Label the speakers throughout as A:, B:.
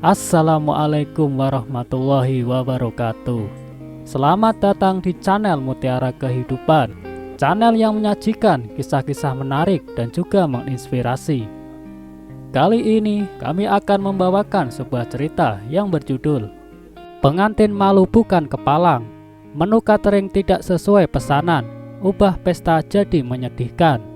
A: Assalamualaikum warahmatullahi wabarakatuh. Selamat datang di channel Mutiara Kehidupan, channel yang menyajikan kisah-kisah menarik dan juga menginspirasi. Kali ini kami akan membawakan sebuah cerita yang berjudul Pengantin Malu Bukan Kepalang, Menu Catering Tidak Sesuai Pesanan, Ubah Pesta Jadi Menyedihkan.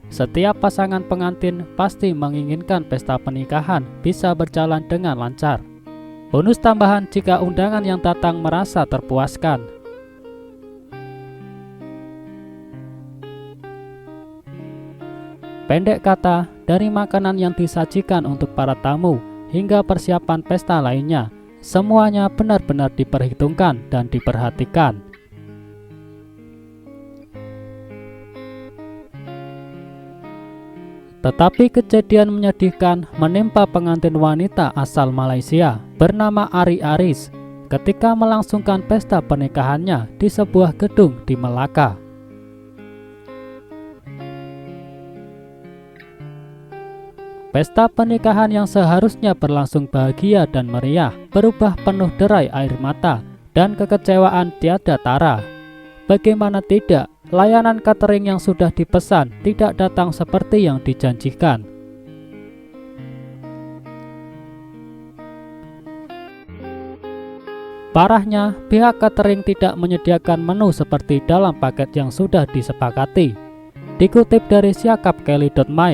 A: Setiap pasangan pengantin pasti menginginkan pesta pernikahan bisa berjalan dengan lancar. Bonus tambahan jika undangan yang datang merasa terpuaskan. Pendek kata, dari makanan yang disajikan untuk para tamu hingga persiapan pesta lainnya, semuanya benar-benar diperhitungkan dan diperhatikan. Tetapi kejadian menyedihkan menimpa pengantin wanita asal Malaysia bernama Ari Aris ketika melangsungkan pesta pernikahannya di sebuah gedung di Melaka. Pesta pernikahan yang seharusnya berlangsung bahagia dan meriah berubah penuh derai air mata dan kekecewaan tiada tara. Bagaimana tidak, layanan catering yang sudah dipesan tidak datang seperti yang dijanjikan. Parahnya, pihak catering tidak menyediakan menu seperti dalam paket yang sudah disepakati. Dikutip dari siakapkelly.my,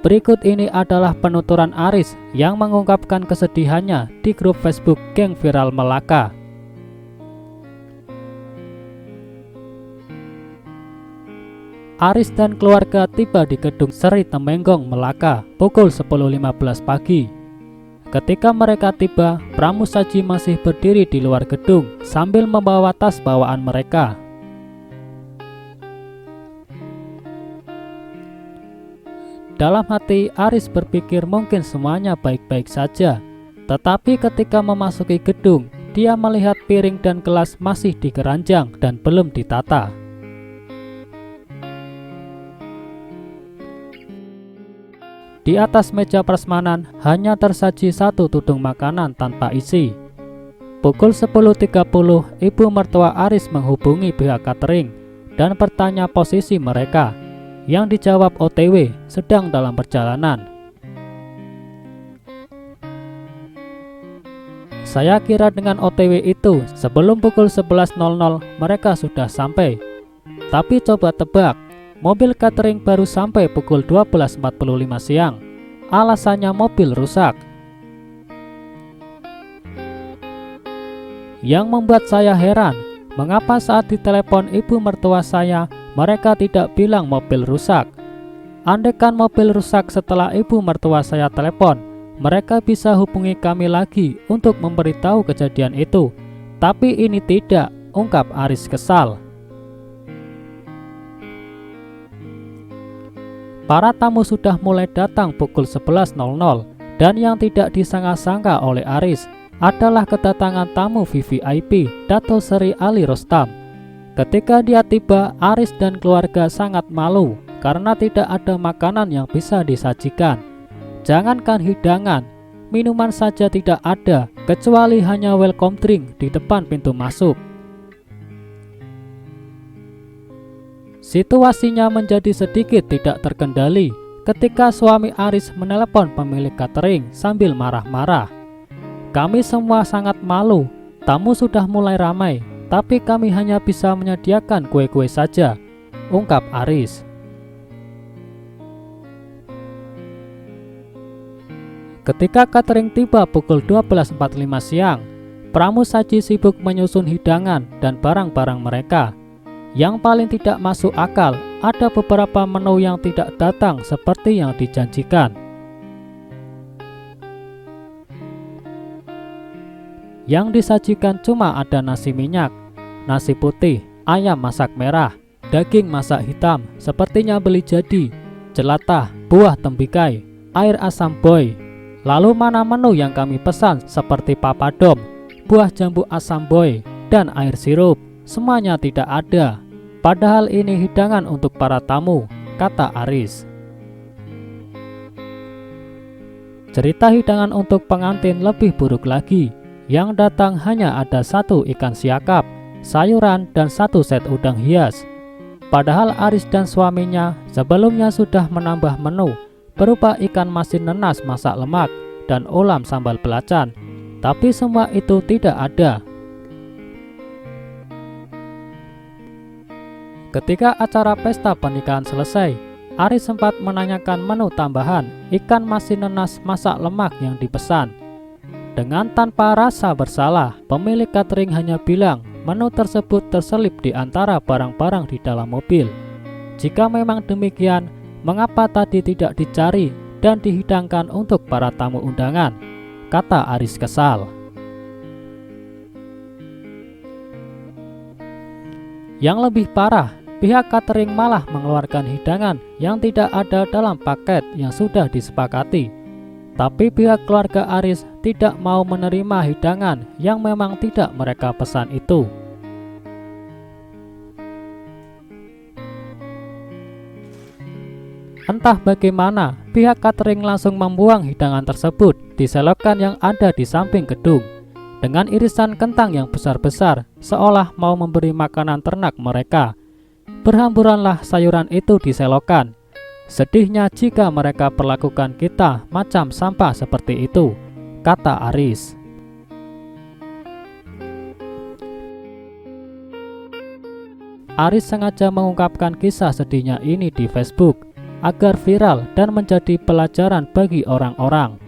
A: berikut ini adalah penuturan Aris yang mengungkapkan kesedihannya di grup Facebook Geng Viral Melaka. Aris dan keluarga tiba di gedung Seri Temenggong, Melaka pukul 10.15 pagi. Ketika mereka tiba, pramusaji masih berdiri di luar gedung sambil membawa tas bawaan mereka. Dalam hati, Aris berpikir mungkin semuanya baik-baik saja. Tetapi ketika memasuki gedung, dia melihat piring dan gelas masih dikeranjang dan belum ditata. Di atas meja prasmanan hanya tersaji satu tudung makanan tanpa isi. Pukul 10.30, ibu mertua Aris menghubungi pihak catering dan bertanya posisi mereka. Yang dijawab OTW, sedang dalam perjalanan. Saya kira dengan OTW itu sebelum pukul 11.00 mereka sudah sampai. Tapi coba tebak, mobil catering baru sampai pukul 12.45 siang. Alasannya mobil rusak. Yang membuat saya heran, mengapa saat ditelepon ibu mertua saya, mereka tidak bilang mobil rusak. Andaikan mobil rusak setelah ibu mertua saya telepon, mereka bisa hubungi kami lagi untuk memberitahu kejadian itu. Tapi ini tidak, ungkap Aris kesal. Para tamu sudah mulai datang pukul 11.00 dan yang tidak disangka-sangka oleh Aris adalah kedatangan tamu VVIP Dato Seri Ali Rostam. Ketika dia tiba, Aris dan keluarga sangat malu karena tidak ada makanan yang bisa disajikan. Jangankan hidangan, minuman saja tidak ada kecuali hanya welcome drink di depan pintu masuk. Situasinya menjadi sedikit tidak terkendali ketika suami Aris menelepon pemilik catering sambil marah-marah. Kami semua sangat malu, tamu sudah mulai ramai, tapi kami hanya bisa menyediakan kue-kue saja, ungkap Aris. Ketika catering tiba pukul 12.45 siang, pramusaji sibuk menyusun hidangan dan barang-barang mereka. Yang paling tidak masuk akal, ada beberapa menu yang tidak datang seperti yang dijanjikan. Yang disajikan cuma ada nasi minyak, nasi putih, ayam masak merah, daging masak hitam, sepertinya beli jadi, jelatah, buah tembikai, air asam boy. Lalu mana menu yang kami pesan seperti papadom, buah jambu asam boy, dan air sirup? Semuanya tidak ada. Padahal ini hidangan untuk para tamu, kata Aris. Cerita hidangan untuk pengantin lebih buruk lagi. Yang datang hanya ada 1 ikan siakap, sayuran, dan 1 set udang hias. Padahal Aris dan suaminya sebelumnya sudah menambah menu berupa ikan masin nenas masak lemak dan ulam sambal belacan. Tapi semua itu tidak ada. Ketika acara pesta pernikahan selesai, Aris sempat menanyakan menu tambahan ikan masin nenas masak lemak yang dipesan. Dengan tanpa rasa bersalah, pemilik catering hanya bilang menu tersebut terselip di antara barang-barang di dalam mobil. Jika memang demikian, mengapa tadi tidak dicari dan dihidangkan untuk para tamu undangan? Kata Aris kesal. Yang lebih parah, pihak catering malah mengeluarkan hidangan yang tidak ada dalam paket yang sudah disepakati. Tapi pihak keluarga Aris tidak mau menerima hidangan yang memang tidak mereka pesan itu. Entah bagaimana, pihak catering langsung membuang hidangan tersebut di selokan yang ada di samping gedung dengan irisan kentang yang besar-besar, seolah mau memberi makanan ternak mereka. Berhamburanlah sayuran itu di selokan. Sedihnya jika mereka perlakukan kita macam sampah seperti itu, kata Aris. Aris sengaja mengungkapkan kisah sedihnya ini di Facebook agar viral dan menjadi pelajaran bagi orang-orang.